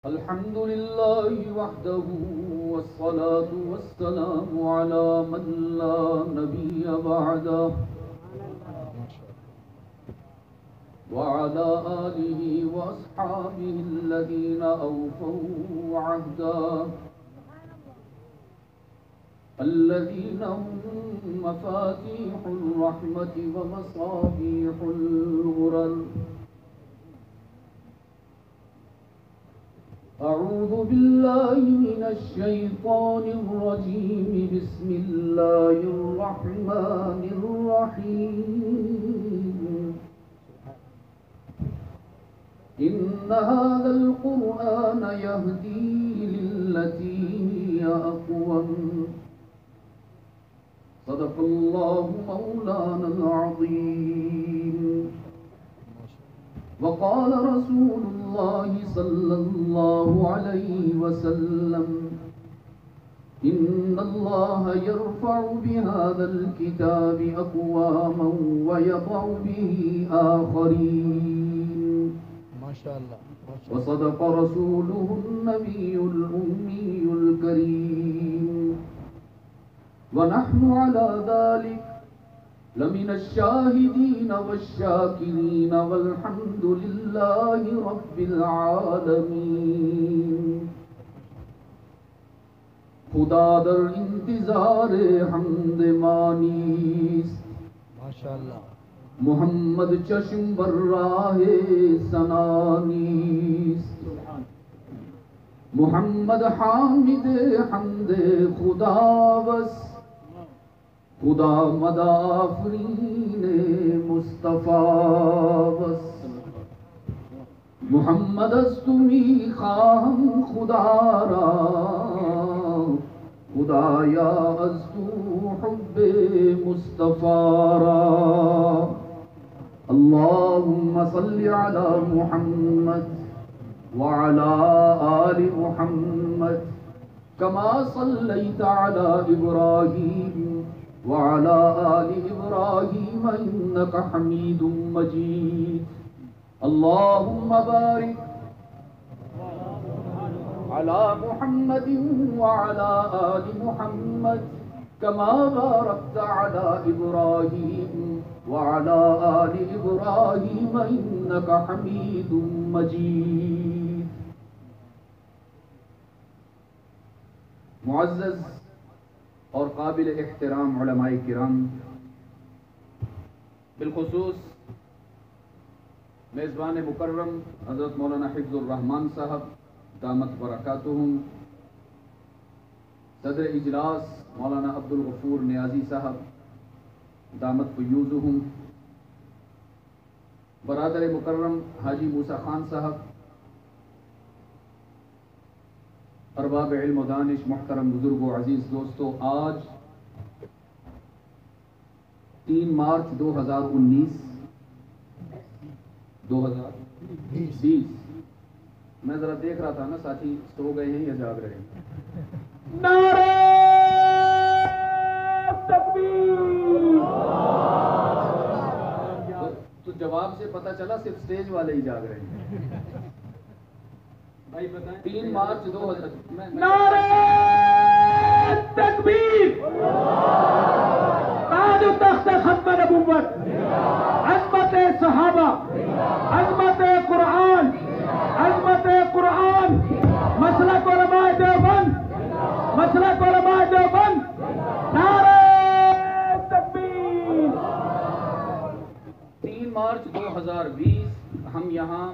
الحمد لله وحده والصلاة والسلام على من لا نبي بعده وعلى آله وأصحابه الذين أوفوا عهدا الذين هم مفاتيح الرحمة ومصابيح الغرر. أعوذ بالله من الشيطان الرجيم. بسم الله الرحمن الرحيم. إن هذا القرآن يهدي للتي هي أقوم. صدق الله مولانا العظيم. وقال رسول الله صلى الله عليه وسلم إن الله يرفع بهذا الكتاب أقواما ويضع به آخرين. ما شاء الله. وصدق رسوله النبي الأمي الكريم. ونحن على ذلك لمن الشاهدين والشاكرين والحمد لله رب العالمين. خدا در انتظار حمد مانیس. ما شاء اللہ. محمد چشم بر راہ سنانیس. محمد حامد حمد خدا بس. خدا مدافرین مصطفیٰ بس. محمد استمی خواہم خدا را. خدایا از تو حب مصطفیٰ را. اللهم صل على محمد وعلى آل محمد كما صليت على إبراهيم وعلى آل إبراهيم إنك حميد مجيد. اللهم بارك على محمد وعلى آل محمد كما باركت على إبراهيم وعلى آل إبراهيم إنك حميد مجيد. معزز اور قابل احترام علماء کرام، بالخصوص میزبان مکرم حضرت مولانا حفظ الرحمان صاحب دامت برکاتہم، صدر اجلاس مولانا عبد الغفور نیازی صاحب دامت فیوزہم، برادر مکرم حاجی موسیٰ خان صاحب، ارباب علم و دانش، محترم بزرگ و عزیز دوستو، آج 3 مارچ 2019 میں ذرا دیکھ رہا تھا نا ساتھی سو گئے ہیں یا جاگ رہے ہیں. نعرہ تکبیر. تو جواب سے پتہ چلا صرف سٹیج والے ہی جاگ رہے ہیں. 3 مارچ 2000. نعرہ تکبیر. تاج و تخت ختم نبوت، عظمت صحابہ، عظمت قرآن، عظمت قرآن، مسلک علماء دیوبند، مسلک علماء دیوبند. نعرہ تکبیر. 3 مارچ 2020 ہم یہاں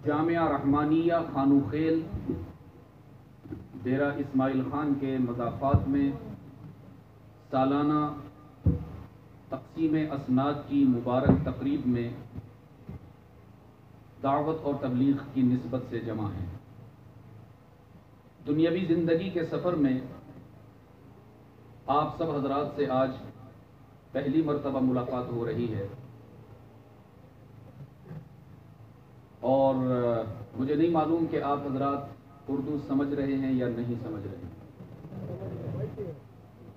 جامعہ رحمانیہ خانو خیل ڈیرہ اسماعیل خان کے مضافات میں سالانہ تقسیم اسناد کی مبارک تقریب میں دعوت اور تبلیغ کی نسبت سے جمع ہیں. دنیاوی زندگی کے سفر میں آپ سب حضرات سے آج پہلی مرتبہ ملاقات ہو رہی ہے، اور مجھے نہیں معلوم کہ آپ حضرات اردو سمجھ رہے ہیں یا نہیں سمجھ رہے ہیں.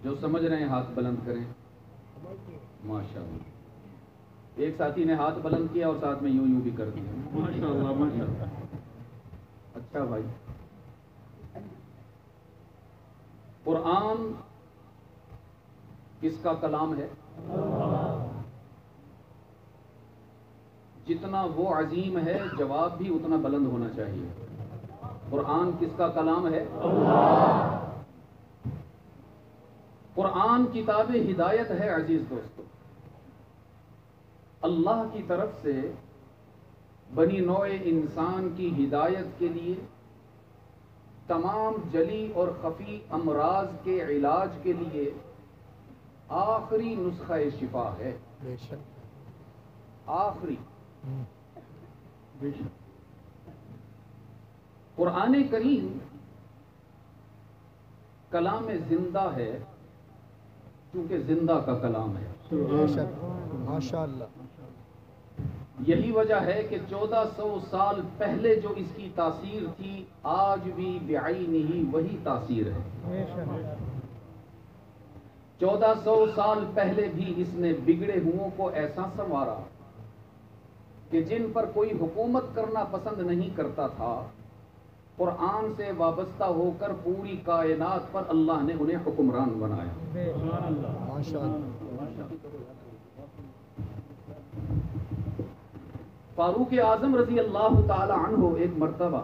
جو سمجھ رہے ہیں ہاتھ بلند کریں. ماشاءاللہ. ایک ساتھی نے ہاتھ بلند کیا اور ساتھ میں یوں بھی کر دیا. ماشاءاللہ ماشاءاللہ. اچھا بھائی، قرآن کس کا کلام ہے؟ جتنا وہ عظیم ہے جواب بھی اتنا بلند ہونا چاہیے. قرآن کس کا کلام ہے؟ قرآن کتاب ہدایت ہے عزیز دوستو. اللہ کی طرف سے بنی نوع انسان کی ہدایت کے لیے تمام جلی اور خفی امراض کے علاج کے لیے آخری نسخہ شفا ہے. بے شک. آخری. قرآن کریم کلام زندہ ہے کیونکہ زندہ کا کلام ہے. بے شک. ماشاء اللہ. یہی وجہ ہے کہ 1400 سال پہلے جو اس کی تاثیر تھی آج بھی بعینہ وہی تاثیر ہے. 1400 سال پہلے بھی اس نے بگڑے ہوئوں کو ایسا سنوارا کہ جن پر کوئی حکومت کرنا پسند نہیں کرتا تھا، قرآن سے وابستہ ہو کر پوری کائنات پر اللہ نے انہیں حکمران بنایا. ماشاء اللہ. فاروق اعظم رضی اللہ تعالی عنہ ایک مرتبہ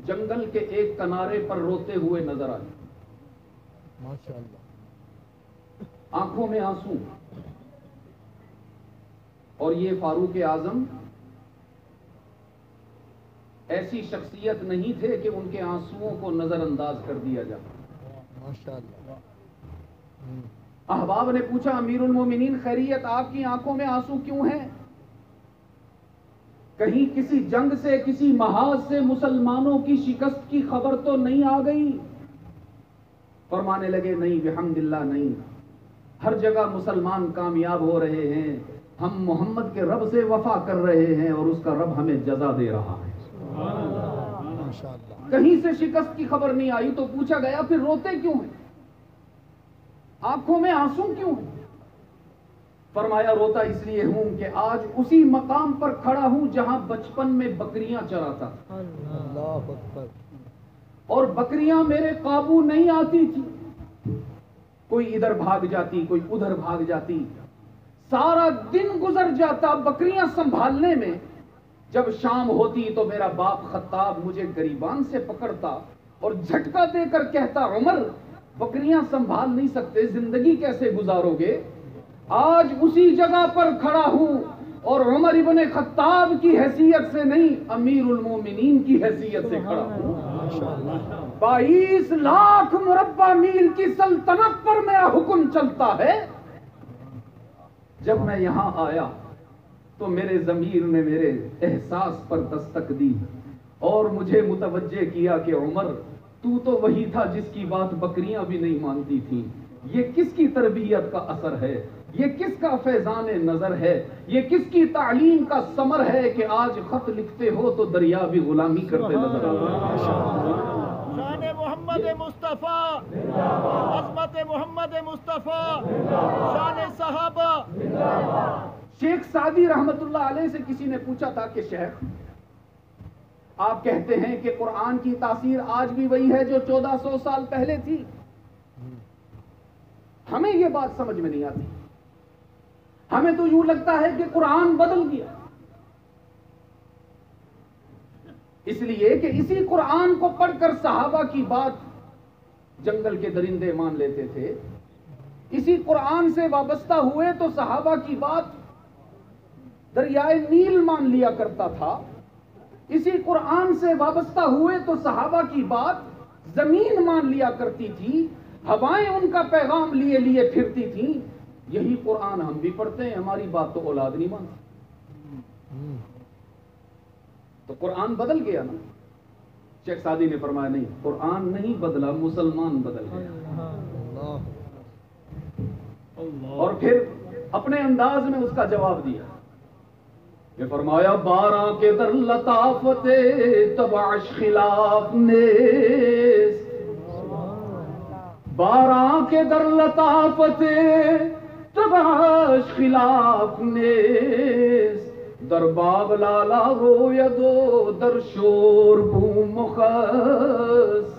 جنگل کے ایک کنارے پر روتے ہوئے نظر آئے. ماشاء اللہ. آنکھوں میں آنسو. اور یہ فاروق اعظم ایسی شخصیت نہیں تھے کہ ان کے آنسوؤں کو نظر انداز کر دیا جائے. ماشاء اللہ. احباب نے پوچھا امیر المومنین خیریت، آپ کی آنکھوں میں آنسو کیوں ہیں؟ کہیں کسی جنگ سے کسی محاذ سے مسلمانوں کی شکست کی خبر تو نہیں آ گئی؟ فرمانے لگے نہیں بحمداللہ نہیں، ہر جگہ مسلمان کامیاب ہو رہے ہیں، ہم محمد کے رب سے وفا کر رہے ہیں اور اس کا رب ہمیں جزا دے رہا ہے. ماشاء اللہ. کہیں سے شکست کی خبر نہیں آئی تو پوچھا گیا پھر روتے کیوں ہیں، آنکھوں میں آنسو کیوں ہیں؟ فرمایا روتا اس لیے ہوں کہ آج اسی مقام پر کھڑا ہوں جہاں بچپن میں بکریاں چراتا تھا. اللہ اکبر. اور بکریاں میرے قابو نہیں آتی تھی، کوئی ادھر بھاگ جاتی کوئی ادھر بھاگ جاتی، سارا دن گزر جاتا بکریاں سنبھالنے میں. جب شام ہوتی تو میرا باپ خطاب مجھے گریبان سے پکڑتا اور جھٹکا دے کر کہتا عمر بکریاں سنبھال نہیں سکتے، زندگی کیسے گزارو گے؟ آج اسی جگہ پر کھڑا ہوں اور عمر ابن خطاب کی حیثیت سے نہیں، امیر المومنین کی حیثیت سے کھڑا ہوں. 22 لاکھ مربع میل کی سلطنت پر میرا حکم چلتا ہے. جب میں یہاں آیا تو میرے ضمیر نے میرے احساس پر دستک دی اور مجھے متوجہ کیا کہ عمر تو وہی تھا جس کی بات بکریاں بھی نہیں مانتی تھیں. یہ کس کی تربیت کا اثر ہے، یہ کس کا فیضان نظر ہے، یہ کس کی تعلیم کا ثمر ہے کہ آج خط لکھتے ہو تو دریا بھی غلامی کرتے نظر آتے. شان محمد مصطفیٰ، عظمت محمد مصطفیٰ، شان صحابہ. شیخ سعدی رحمت اللہ علیہ سے کسی نے پوچھا تھا کہ شیخ آپ کہتے ہیں کہ قرآن کی تاثیر آج بھی وہی ہے جو 1400 سال پہلے تھی، ہمیں یہ بات سمجھ میں نہیں آتی، ہمیں تو یوں لگتا ہے کہ قرآن بدل گیا. اس لیے کہ اسی قرآن کو پڑھ کر صحابہ کی بات جنگل کے درندے مان لیتے تھے، اسی قرآن سے وابستہ ہوئے تو صحابہ کی بات دریائے نیل مان لیا کرتا تھا، اسی قرآن سے وابستہ ہوئے تو صحابہ کی بات زمین مان لیا کرتی تھی، ہوائیں ان کا پیغام لیے لیے پھرتی تھیں. یہی قرآن ہم بھی پڑھتے ہیں، ہماری بات تو اولاد نہیں مانتی. تو قرآن بدل گیا نا. شیخ سعدی نے فرمایا نہیں، قرآن نہیں بدلا، مسلمان بدل گیا. اور پھر اپنے انداز میں اس کا جواب دیا کہ فرمایا 12 کے در لطافت تبعش خلاف نیز، 12 کے در لطافت تبعش خلاف نیز، در باغ لالا روید و در شور بوم مخص.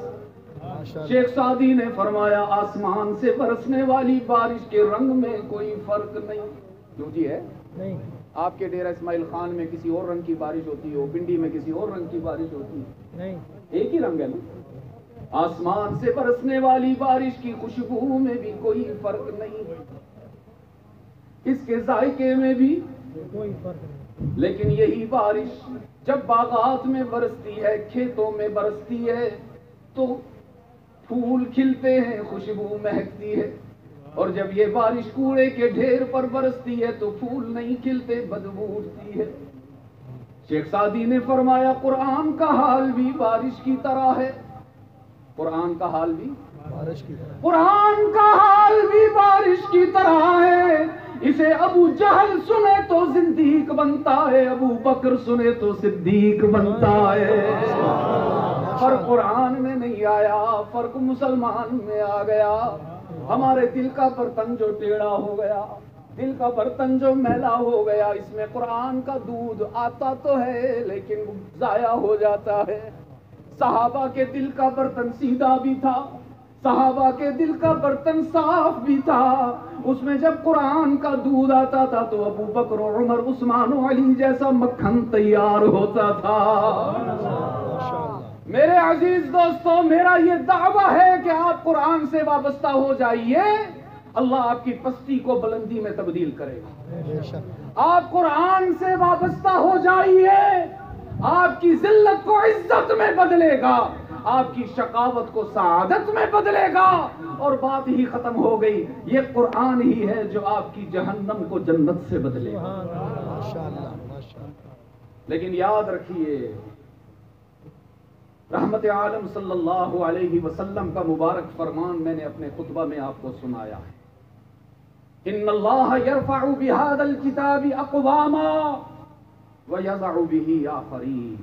ماشاء اللہ. شیخ سعدی نے فرمایا آسمان سے برسنے والی بارش کے رنگ میں کوئی فرق نہیں. کیوں جی ہے؟ نہیں. آپ کے ڈیرہ اسماعیل خان میں کسی اور رنگ کی بارش ہوتی ہو، پنڈی میں کسی اور رنگ کی بارش ہوتی ہے، نہیں. ایک ہی رنگ ہے نا. آسمان سے برسنے والی بارش کی خوشبو میں بھی کوئی فرق نہیں، اس کے ذائقے میں بھی کوئی فرق نہیں. لیکن یہی بارش جب باغات میں برستی ہے، کھیتوں میں برستی ہے تو پھول کھلتے ہیں، خوشبو مہکتی ہے. اور جب یہ بارش کوڑے کے ڈھیر پر برستی ہے تو پھول نہیں کھلتے، بدبو اٹھتی ہے. شیخ سعدی نے فرمایا قرآن کا حال بھی بارش کی طرح ہے. قرآن کا حال بھی بارش کی طرح. قرآن کا حال بھی بارش کی طرح ہے. اسے ابو جہل سنے تو زندیق بنتا ہے، ابو بکر سنے تو صدیق بنتا ہے. فرق قرآن میں نہیں آیا، فرق مسلمان میں آ گیا. ہمارے دل کا برتن جو ٹیڑھا ہو گیا، دل کا برتن جو میلا ہو گیا، اس میں قرآن کا دودھ آتا تو ہے لیکن ضائع ہو جاتا ہے. صحابہ کے دل کا برتن سیدھا بھی تھا، صحابہ کے دل کا برتن صاف بھی تھا. اس میں جب قرآن کا دودھ آتا تھا تو ابو بکر و عمر عثمان و علی جیسا مکھن تیار ہوتا تھا. ماشاء اللہ. میرے عزیز دوستو، میرا یہ دعویٰ ہے کہ آپ قرآن سے وابستہ ہو جائیے، اللہ آپ کی پستی کو بلندی میں تبدیل کرے گا. بے شک. آپ قرآن سے وابستہ ہو جائیے، آپ کی ذلت کو عزت میں بدلے گا، آپ کی شقاوت کو سعادت میں بدلے گا، اور بات ہی ختم ہو گئی. یہ قرآن ہی ہے جو آپ کی جہنم کو جنت سے بدلے گا. ماشاء اللہ. ماشاء اللہ. لیکن یاد رکھیے، رحمت عالم صلی اللہ علیہ وسلم کا مبارک فرمان میں نے اپنے خطبہ میں آپ کو سنایا ہے. ان اللہ یرفع بہذا الکتاب اقواما ویضع بہ آخرین.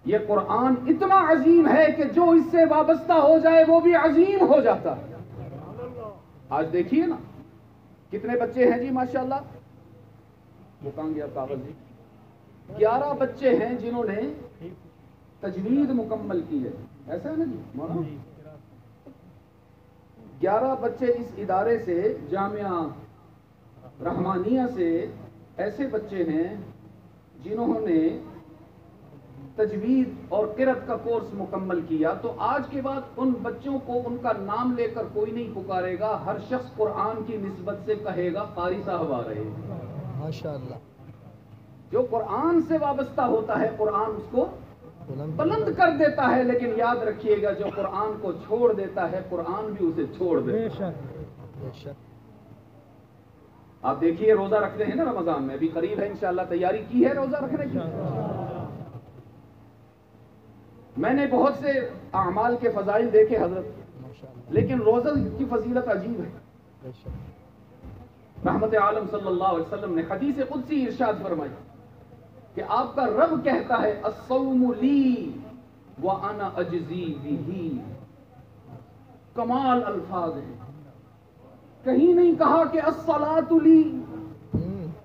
یہ قرآن اتنا عظیم ہے کہ جو اس سے وابستہ ہو جائے وہ بھی عظیم ہو جاتا ہے. آج دیکھیے نا کتنے بچے ہیں جی ماشاءاللہ. وہ کہاں گیا کاغذ جی؟ 11 بچے ہیں جنہوں نے تجوید مکمل کی ہے. ایسا ہے نا جی مولانا؟ 11 بچے اس ادارے سے، جامعہ رحمانیہ سے، ایسے بچے ہیں جنہوں نے تجوید اور قرأت کا کورس مکمل کیا. تو آج کے بعد ان بچوں کو ان کا نام لے کر کوئی نہیں پکارے گا، ہر شخص قرآن کی نسبت سے کہے گا قاری صاحب آ رہے ہیں. ماشاء اللہ. جو قرآن سے وابستہ ہوتا ہے قرآن اس کو بلند کر دیتا ہے. لیکن یاد رکھیے گا جو قرآن کو چھوڑ دیتا ہے قرآن بھی اسے چھوڑ بے دیتا ہے. شک. بے شک. آپ دیکھیے روزہ رکھتے ہیں نا رمضان میں، ابھی قریب ہے انشاءاللہ، تیاری کی ہے روزہ رکھنے کی؟ میں نے بہت سے اعمال کے فضائل دیکھے حضرت، ماشاء اللہ. لیکن روزہ کی فضیلت عجیب ہے. بے شک. رحمت عالم صلی اللہ علیہ وسلم نے حدیث قدسی ارشاد فرمائی کہ آپ کا رب کہتا ہے الصوم لی وانا اجزی بہ. کمال الفاظ ہیں، کہیں نہیں کہا کہ الصلاۃ لی،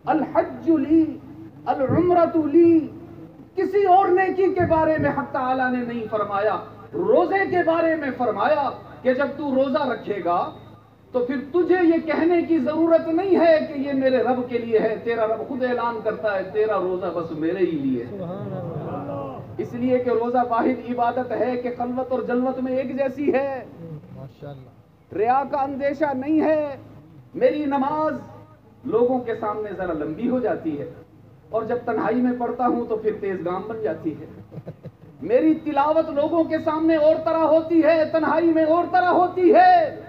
الحج لی، العمرۃ لی. کسی اور نیکی کے بارے میں حق تعالیٰ نے نہیں فرمایا. روزے کے بارے میں فرمایا کہ جب تو روزہ رکھے گا تو پھر تجھے یہ کہنے کی ضرورت نہیں ہے کہ یہ میرے رب کے لیے ہے. تیرا رب خود اعلان کرتا ہے تیرا روزہ بس میرے ہی لیے ہے. اس لیے کہ روزہ واحد عبادت ہے کہ خلوت اور جلوت میں ایک جیسی ہے. ماشاء اللہ. ریا کا اندیشہ نہیں ہے. میری نماز لوگوں کے سامنے ذرا لمبی ہو جاتی ہے اور جب تنہائی میں پڑھتا ہوں تو پھر تیز گام بن جاتی ہے. میری تلاوت لوگوں کے سامنے اور طرح ہوتی ہے، تنہائی میں اور طرح ہوتی ہے.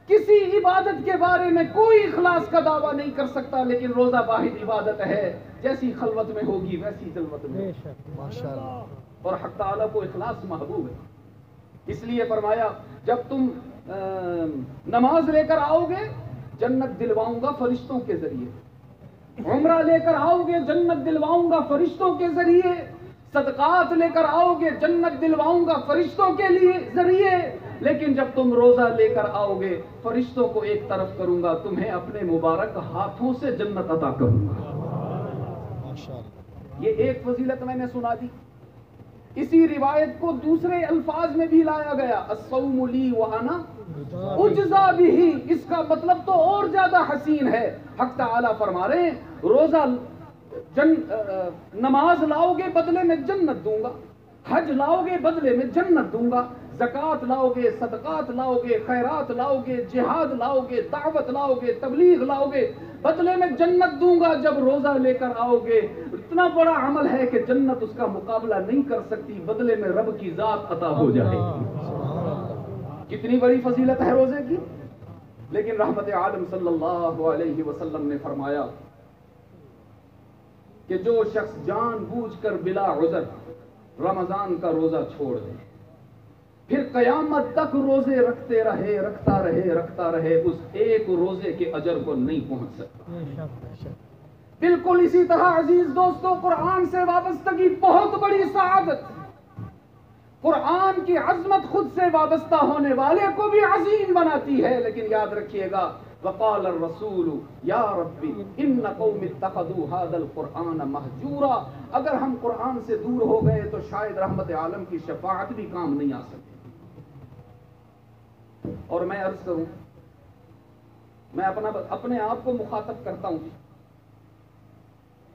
کسی عبادت کے بارے میں کوئی اخلاص کا دعویٰ نہیں کر سکتا، لیکن روزہ واحد عبادت ہے، جیسی خلوت میں ہوگی ویسی جلوت میں. ماشاء اللہ. اور حق تعالیٰ کو اخلاص محبوب ہے. اس لیے فرمایا جب تم نماز لے کر آؤ گے جنت دلواؤں گا فرشتوں کے ذریعے، عمرہ لے کر آؤ گے جنت دلواؤں گا فرشتوں کے ذریعے، صدقات لے کر آؤ گے جنت دلواؤں گا فرشتوں کے لیے ذریعے. لیکن جب تم روزہ لے کر آؤ گے فرشتوں کو ایک طرف کروں گا، تمہیں اپنے مبارک ہاتھوں سے جنت عطا کروں گا. یہ ایک فضیلت میں نے سنا دی. اسی روایت کو دوسرے الفاظ میں بھی لایا گیا، الصوم لی وانا اجزا بھی. اس کا مطلب تو اور زیادہ حسین ہے. حق تعالیٰ فرما رہے ہیں روزہ نماز لاؤ گے بدلے میں جنت دوں گا، حج لاؤ گے بدلے میں جنت دوں گا، زکوٰۃ لاؤ گے، صدقات لاؤ گے، خیرات لاؤ گے، جہاد لاؤ گے، دعوت لاؤ گے، تبلیغ لاؤ گے، بدلے میں جنت دوں گا. جب روزہ لے کر آؤ گے اتنا بڑا عمل ہے کہ جنت اس کا مقابلہ نہیں کر سکتی، بدلے میں رب کی ذات عطا ہو جائے گی. کتنی بڑی فضیلت ہے روزے کی. لیکن رحمت عالم صلی اللہ علیہ وسلم نے فرمایا کہ جو شخص جان بوجھ کر بلا عذر رمضان کا روزہ چھوڑ دے، پھر قیامت تک روزے رکھتے رہے، رکھتا رہے، اس ایک روزے کے اجر کو نہیں پہنچ سکتا. بالکل اسی طرح عزیز دوستو، قرآن سے وابستگی بہت بڑی سعادت. قرآن کی عظمت خود سے وابستہ ہونے والے کو بھی عظیم بناتی ہے. لیکن یاد رکھیے گا، وقال الرسول یا ربی ان قوم اتخذوا هذا القرآن مہجورا. اگر ہم قرآن سے دور ہو گئے تو شاید رحمت عالم کی شفاعت بھی کام نہیں آ سکتی. اور میں عرض کروں، میں اپنے آپ کو مخاطب کرتا ہوں،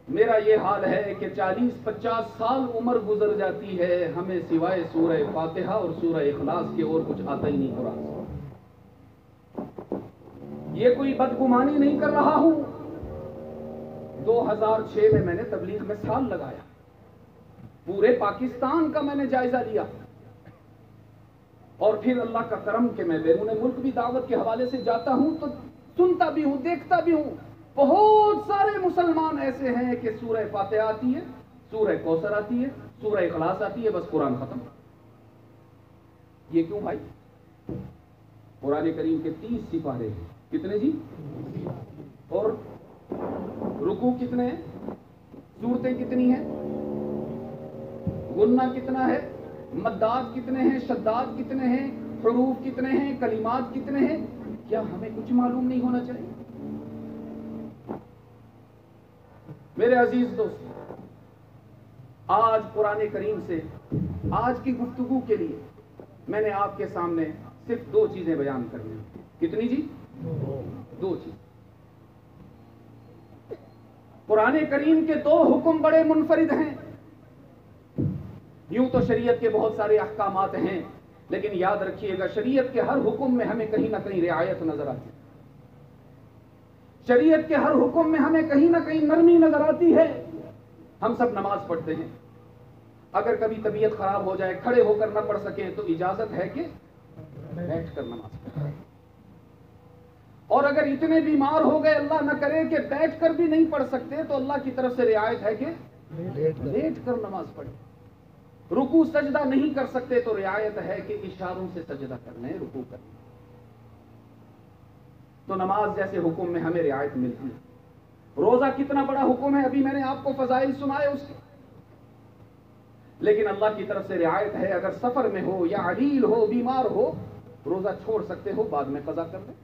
میرا یہ حال ہے کہ 40-50 سال عمر گزر جاتی ہے، ہمیں سوائے سورہ فاتحہ اور سورہ اخلاص کے اور کچھ آتا ہی نہیں قرآن. یہ کوئی بدگمانی نہیں کر رہا ہوں. 2006 میں نے تبلیغ میں سال لگایا، پورے پاکستان کا میں نے جائزہ لیا، اور پھر اللہ کا کرم کہ میں بیرون ملک بھی دعوت کے حوالے سے جاتا ہوں تو سنتا بھی ہوں، دیکھتا بھی ہوں. بہت سارے مسلمان ایسے ہیں کہ سورہ فاتحہ آتی ہے، سورہ کوثر آتی ہے، سورہ اخلاص آتی ہے، بس قرآن ختم. یہ کیوں بھائی؟ قرآن کریم کے 30 سپارے ہیں. کتنے جی؟ اور رکوع کتنے ہیں؟ سورتیں کتنی ہیں؟ غنہ کتنا ہے؟ مدات کتنے ہیں؟ شدات کتنے ہیں؟ حروف کتنے ہیں؟ کلمات کتنے ہیں؟ کیا ہمیں کچھ معلوم نہیں ہونا چاہیے؟ میرے عزیز دوست، آج قرآن کریم سے آج کی گفتگو کے لیے میں نے آپ کے سامنے صرف 2 چیزیں بیان کرنی ہیں. کتنی جی؟ 2 چیز. قرآن کریم کے 2 حکم بڑے منفرد ہیں. یوں تو شریعت کے بہت سارے احکامات ہیں، لیکن یاد رکھیے گا شریعت کے ہر حکم میں ہمیں کہیں نہ کہیں رعایت نظر آتی ہے. شریعت کے ہر حکم میں ہمیں کہیں نہ کہیں نرمی نظر آتی ہے. ہم سب نماز پڑھتے ہیں، اگر کبھی طبیعت خراب ہو جائے، کھڑے ہو کر نہ پڑھ سکیں تو اجازت ہے کہ بیٹھ کر نماز پڑھیں. اور اگر اتنے بیمار ہو گئے، اللہ نہ کرے کہ بیٹھ کر بھی نہیں پڑھ سکتے، تو اللہ کی طرف سے رعایت ہے کہ لیٹ کر نماز پڑھیں. رکوع سجدہ نہیں کر سکتے تو رعایت ہے کہ اشاروں سے سجدہ کرنا ہے، رکوع کرنا. تو نماز جیسے حکم میں ہمیں رعایت ملتی ہے. روزہ کتنا بڑا حکم ہے، ابھی میں نے آپ کو فضائل سنائے اس کے، لیکن اللہ کی طرف سے رعایت ہے اگر سفر میں ہو یا علیل ہو، بیمار ہو، روزہ چھوڑ سکتے ہو، بعد میں قضا کر لیں.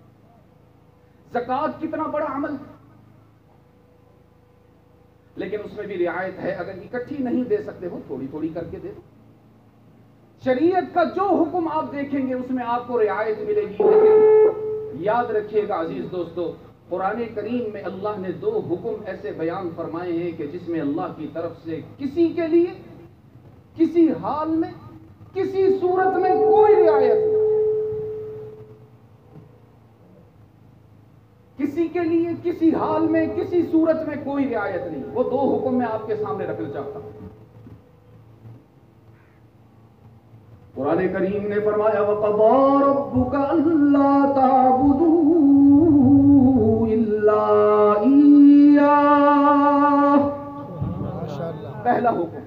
زکوٰۃ کتنا بڑا عمل ہے، لیکن اس میں بھی رعایت ہے اگر اکٹھی نہیں دے سکتے ہو تھوڑی تھوڑی کر کے دے دو. شریعت کا جو حکم آپ دیکھیں گے اس میں آپ کو رعایت ملے گی. لیکن یاد رکھیے گا عزیز دوستو، قرآن کریم میں اللہ نے 2 حکم ایسے بیان فرمائے ہیں کہ جس میں اللہ کی طرف سے کسی کے لیے کسی حال میں کسی صورت میں کوئی رعایت نہیں، کسی کے لیے کسی حال میں کسی صورت میں کوئی رعایت نہیں. وہ 2 حکم میں آپ کے سامنے رکھنا چاہتا ہوں. قرآن کریم نے فرمایا وَقَضَىٰ رَبُّكَ أَلَّا تَعْبُدُوا إِلَّا إِيَّاهُ. پہلا حکم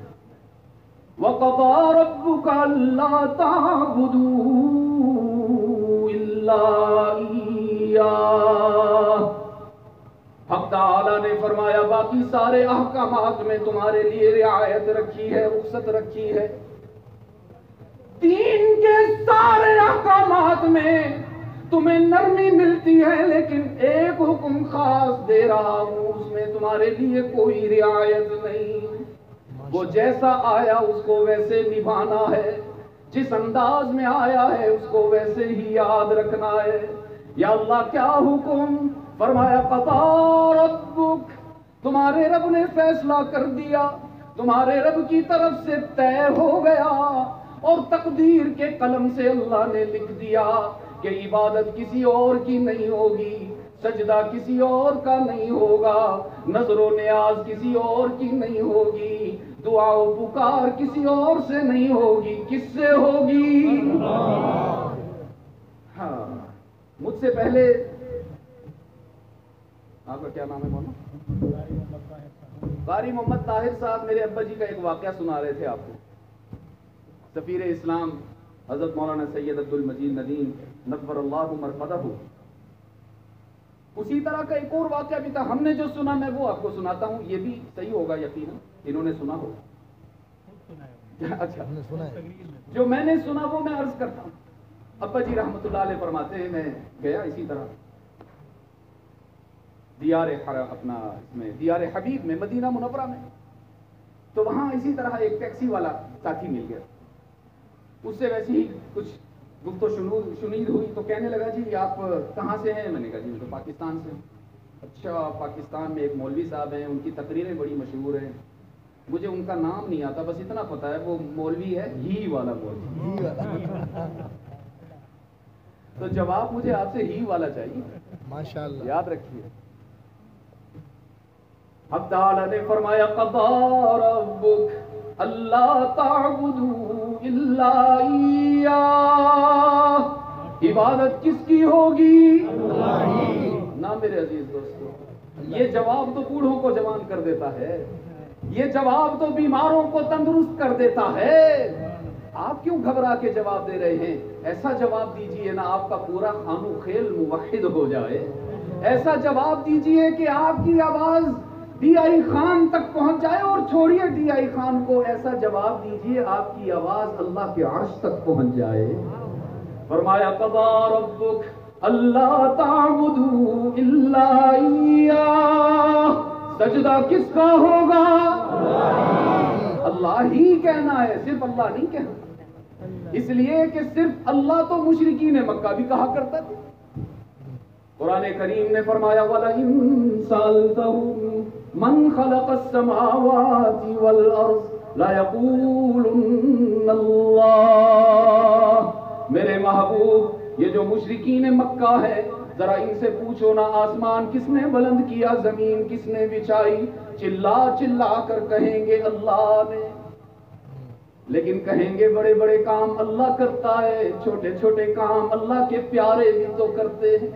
وَقَضَىٰ رَبُّكَ أَلَّا تَعْبُدُوا إِلَّا إِيَّاهُ. حق تعالیٰ نے فرمایا باقی سارے احکامات میں تمہارے لیے رعایت رکھی ہے، رخصت رکھی ہے. دین کے سارے احکامات میں تمہیں نرمی ملتی ہے، لیکن ایک حکم خاص دے رہا ہوں، اس میں تمہارے لیے کوئی رعایت نہیں. وہ جیسا آیا اس کو ویسے نبھانا ہے، جس انداز میں آیا ہے اس کو ویسے ہی یاد رکھنا ہے۔ یا اللہ کیا حکم فرمایا، قضا ربک، تمہارے رب نے فیصلہ کر دیا، تمہارے رب کی طرف سے طے ہو گیا، اور تقدیر کے قلم سے اللہ نے لکھ دیا کہ عبادت کسی اور کی نہیں ہوگی، سجدہ کسی اور کا نہیں ہوگا، نظر و نیاز کسی اور کی نہیں ہوگی، دعا و پکار کسی اور سے نہیں ہوگی، کس سے ہوگی؟ ہاں، مجھ سے پہلے آپ کا کیا نام ہے مولانا؟ قاری محمد طاہر صاحب میرے ابا جی کا ایک واقعہ سنا رہے تھے آپ کو۔ سفیر اسلام حضرت مولانا سید عبد المجید ندیم نور اللہ مرقدہ، اسی طرح کا ایک اور واقعہ بھی تھا۔ ہم نے جو سنا میں وہ آپ کو سناتا ہوں، یہ بھی صحیح ہوگا یقینا، انہوں نے سنا ہو۔ اچھا، جو میں نے سنا وہ میں عرض کرتا ہوں۔ ابا جی رحمت اللہ علیہ فرماتے ہیں، میں گیا اسی طرح دیار حبیب میں، مدینہ منورہ میں، تو وہاں اسی طرح ایک ٹیکسی والا ساتھی مل گیا، اس سے ویسے ہی کچھ گفت و شنید ہوئی، تو کہنے لگا جی آپ کہاں سے ہیں؟ میں نے کہا جی میں تو پاکستان سے ہوں۔ اچھا، پاکستان میں ایک مولوی صاحب ہیں، ان کی تقریریں بڑی مشہور ہیں، مجھے ان کا نام نہیں آتا، بس اتنا پتا ہے وہ مولوی ہے ہی والا مولوی۔ تو جواب مجھے آپ سے ہی والا چاہیے، ماشاءاللہ، یاد رکھیے۔ اب تعالیٰ نے فرمایا قضا ربک اللہ تعبدوا الا ایاہ، عبادت کس کی ہوگی؟ نہ میرے عزیز دوستو، یہ جواب تو بوڑھوں کو جوان کر دیتا ہے، یہ جواب تو بیماروں کو تندرست کر دیتا ہے۔ آپ کیوں گھبرا کے جواب دے رہے ہیں؟ ایسا جواب دیجئے نا آپ کا پورا خانو خیل موحد ہو جائے، ایسا جواب دیجئے کہ آپ کی آواز ڈی آئی خان تک پہنچ جائے، اور چھوڑیے ڈی آئی خان کو، ایسا جواب دیجئے آپ کی آواز اللہ کے عرش تک پہنچ جائے۔ فرمایا قضا ربک اللہ تعبدوا الا ایاہ، سجدہ کس کا ہوگا؟ اللہ ہی کہنا ہے، صرف اللہ نہیں کہنا، اس لیے کہ صرف اللہ تو مشرکین مکہ بھی کہا کرتا تھا۔ قرآن کریم نے فرمایا وَلَئِن سَأَلْتَهُم مَّن خَلَقَ السَّمَاوَاتِ وَالْأَرْضَ لَيَقُولُنَّ اللَّهُ، میرے محبوب یہ جو مشرکین مکہ ہے، ذرا ان سے پوچھو نا آسمان کس نے بلند کیا، زمین کس نے بچھائی، چلا چلا کر کہیں گے اللہ نے، لیکن کہیں گے بڑے بڑے کام اللہ کرتا ہے، چھوٹے چھوٹے کام اللہ کے پیارے بھی تو کرتے ہیں۔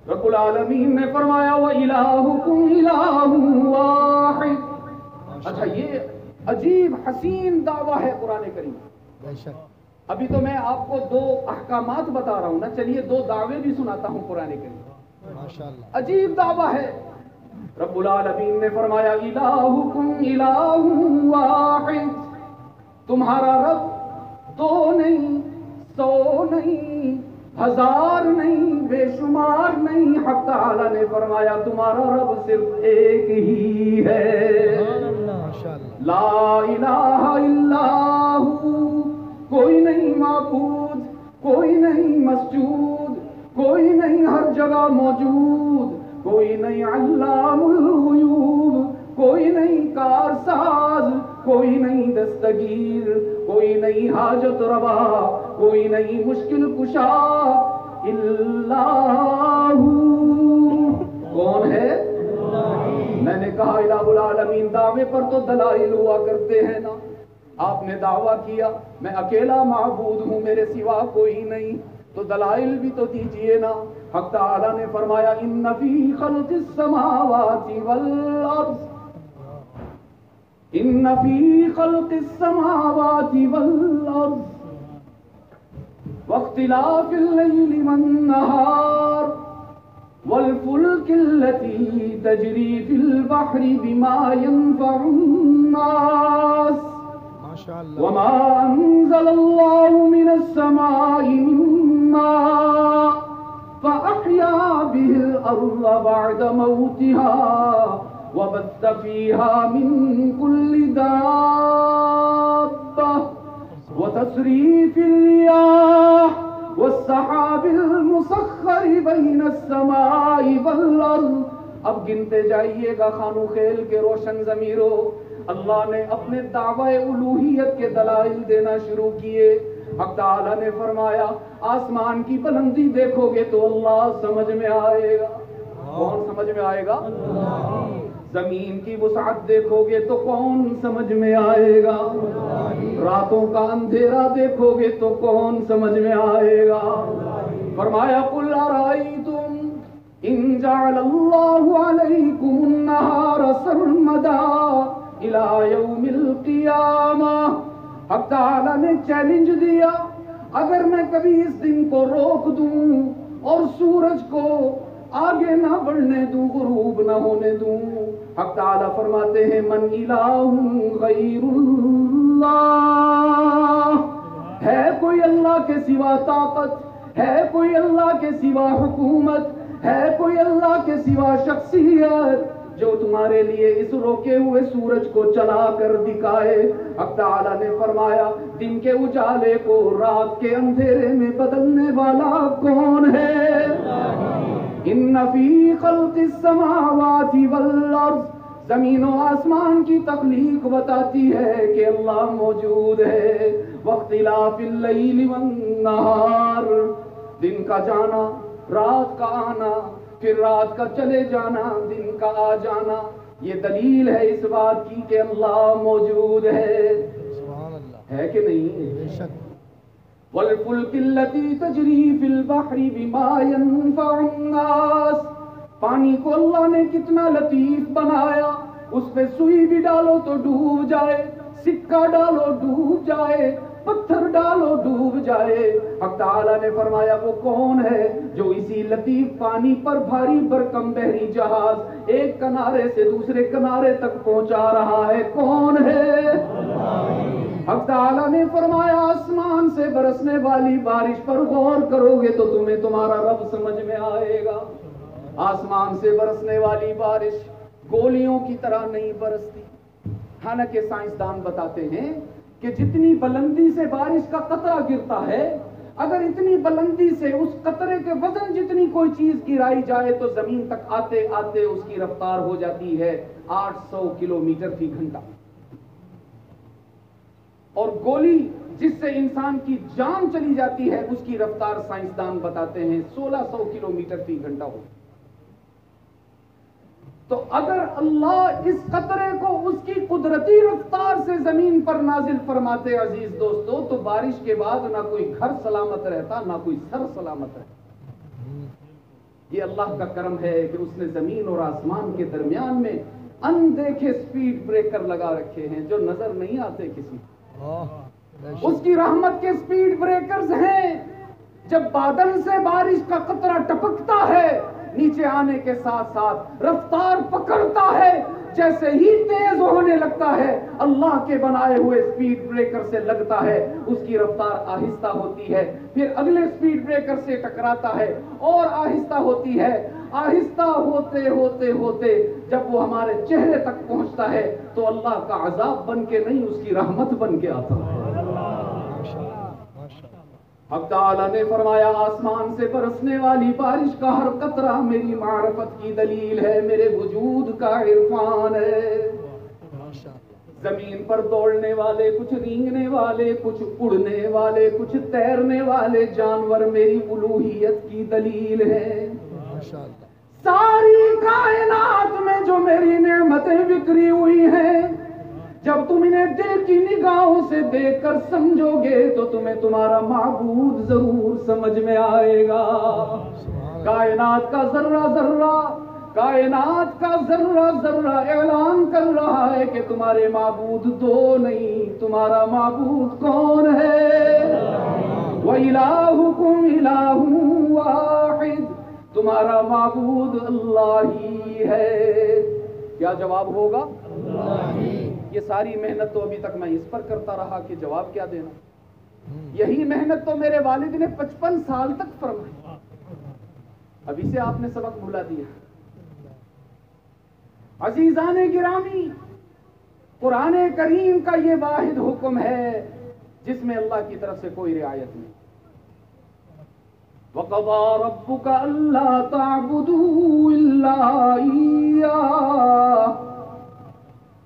رب العالمین نے فرمایا وَإِلَٰهُكُمْ إِلَٰهٌ وَاحِدٌ۔ اچھا، یہ عجیب حسین دعویٰ ہے قرآن کریم۔ بے شک، ابھی تو میں آپ کو دو احکامات بتا رہا ہوں نا، چلیے دو دعوے بھی سناتا ہوں قرآن کریم۔ ماشاءاللہ، عجیب دعویٰ ہے۔ رب العالمین نے فرمایا الہکم الہ واحد، تمہارا رب دو نہیں، سو نہیں، ہزار نہیں، بے شمار نہیں، حق تعالی نے فرمایا تمہارا رب صرف ایک ہی ہے، ماشاءاللہ، لا الہ الا ہو، کوئی نہیں معبود، کوئی نہیں مسجود، کوئی نہیں ہر جگہ موجود، کوئی نہیں علام الغیوب، کوئی نہیں کارساز، کوئی نہیں دستگیر، کوئی نہیں حاجت روا، کوئی نہیں مشکل کشا، اللہ کون ہے؟ میں نے کہا الہ العالمین، دعوے پر تو دلائل ہوا کرتے ہیں نا، آپ نے دعویٰ کیا میں اکیلا معبود ہوں، میرے سوا کوئی نہیں، تو دلائل بھی تو دیجئے نا۔ حق تعالی نے فرمایا ان فی خلق السماوات والارض، ان فی خلق السماوات والارض واختلاف اللیل والنہار والفلک التي تجری فی البحر بما ينفع الناس وما انزل الله من السماء من ماء فأحيا به الأرض بعد موتها وبث فيها من كل دابة وتصريف الرياح والسحاب المسخر بين السماء والأرض. اب گنتے جائیے گا خانو خیل کے روشن ضمیروں. اللہ نے اپنے دعوی الوہیت کے دلائل دینا شروع کیے. حق تعالیٰ نے فرمایا آسمان کی بلندی دیکھو گے تو اللہ سمجھ میں آئے گا. کون سمجھ میں آئے گا؟ زمین کی وسعت دیکھو گے تو کون سمجھ میں آئے گا؟ راتوں کا اندھیرا دیکھو گے تو کون سمجھ میں آئے گا؟ فرمایا قل ارائیتم ان جعل اللہ علیکم النہار سرمدا الى یوم القیامہ. حق تعالیٰ نے چیلنج دیا اگر میں کبھی اس دن کو روک دوں اور سورج کو آگے نہ بڑھنے دوں، غروب نہ ہونے دوں، حق تعالیٰ فرماتے ہیں من الہ غیر اللہ، ہے کوئی اللہ کے سوا طاقت، ہے کوئی اللہ کے سوا حکومت، ہے کوئی اللہ کے سوا شخصیت جو تمہارے لیے اس روکے ہوئے سورج کو چلا کر دکھائے؟ حق تعالیٰ نے فرمایا دن کے اجالے کو رات کے اندھیرے میں بدلنے والا کون ہے؟ ان فی خلق السماوات والارض، زمین و آسمان کی تخلیق بتاتی ہے کہ اللہ موجود ہے. واختلاف اللیل والنہار، دن کا جانا، رات کا آنا، پھر رات کا چلے جانا، دن کا آ جانا، یہ دلیل ہے اس بات کی کہ اللہ موجود ہے. سبحان اللہ. ہے کہ نہیں؟ بے شک. والفلک التي تجری فی البحر بما ينفع الناس، پانی کو اللہ نے کتنا لطیف بنایا، اس پہ سوئی بھی ڈالو تو ڈوب جائے، سکہ ڈالو ڈوب جائے، پتھر ڈالو ڈوب جائے. حق تعالیٰ نے فرمایا وہ کون ہے جو اسی لطیف پانی پر بھاری برکم بحری جہاز ایک کنارے سے دوسرے کنارے تک پہنچا رہا ہے؟ کون ہے؟ حق تعالیٰ نے فرمایا آسمان سے برسنے والی بارش پر غور کرو گے تو تمہیں تمہارا رب سمجھ میں آئے گا. آسمان سے برسنے والی بارش گولیوں کی طرح نہیں برستی. حالانکہ سائنسدان بتاتے ہیں کہ جتنی بلندی سے بارش کا قطرہ گرتا ہے، اگر اتنی بلندی سے اس قطرے کے وزن جتنی کوئی چیز گرائی جائے تو زمین تک آتے آتے اس کی رفتار ہو جاتی ہے 800 کلومیٹر فی گھنٹہ. اور گولی جس سے انسان کی جان چلی جاتی ہے اس کی رفتار سائنسدان بتاتے ہیں 1600 کلومیٹر فی گھنٹہ ہو. تو اگر اللہ اس قطرے کو اس کی قدرتی رفتار سے زمین پر نازل فرماتے عزیز دوستو، تو بارش کے بعد نہ کوئی گھر سلامت رہتا نہ کوئی سر سلامت رہتا. یہ اللہ کا کرم ہے کہ اس نے زمین اور آسمان کے درمیان میں اندیکھے سپیڈ بریکر لگا رکھے ہیں جو نظر نہیں آتے کسی. اس کی رحمت کے سپیڈ بریکرز ہیں. جب بادل سے بارش کا قطرہ ٹپکتا ہے نیچے آنے کے ساتھ ساتھ رفتار پکڑتا ہے، جیسے ہی تیز ہونے لگتا ہے اللہ کے بنائے ہوئے سپیڈ بریکر سے لگتا ہے، اس کی رفتار آہستہ ہوتی ہے، پھر اگلے سپیڈ بریکر سے ٹکراتا ہے اور آہستہ ہوتی ہے. آہستہ ہوتے ہوتے ہوتے جب وہ ہمارے چہرے تک پہنچتا ہے تو اللہ کا عذاب بن کے نہیں اس کی رحمت بن کے آتا ہے. حق تعالیٰ نے فرمایا آسمان سے برسنے والی بارش کا ہر قطرہ میری معرفت کی دلیل ہے، میرے وجود کا عرفان ہے. زمین پر دوڑنے والے، کچھ رینگنے والے، کچھ اڑنے والے، کچھ تیرنے والے جانور میری الوہیت کی دلیل ہے. ساری کائنات میں جو میری نعمتیں بکھری ہوئی ہیں، جب تم انہیں دل کی نگاہوں سے دیکھ کر سمجھو گے تو تمہیں تمہارا معبود ضرور سمجھ میں آئے گا. کائنات کا ذرہ ذرہ، کائنات کا ذرہ ذرہ اعلان کر رہا ہے کہ تمہارے معبود دو نہیں، تمہارا معبود کون ہے؟ وَإِلَٰهُكُمْ إِلَٰهٌ وَاحِدٌ، تمہارا معبود اللہ ہی ہے. کیا جواب ہوگا؟ یہ ساری محنت تو ابھی تک میں اس پر کرتا رہا کہ جواب کیا دینا. یہی محنت تو میرے والد نے 55 سال تک فرمائی. ابھی سے آپ نے سبق بھلا دیا. عزیزان گرامی، قرآن کریم کا یہ واحد حکم ہے جس میں اللہ کی طرف سے کوئی رعایت نہیں. وَقَضَىٰ رَبُّكَ أَلَّا تَعْبُدُوا إِلَّا إِيَّاهُ.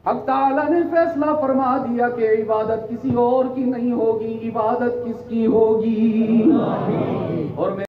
حق تعالیٰ نے فیصلہ فرما دیا کہ عبادت کسی اور کی نہیں ہوگی، عبادت کس کی ہوگی؟ اور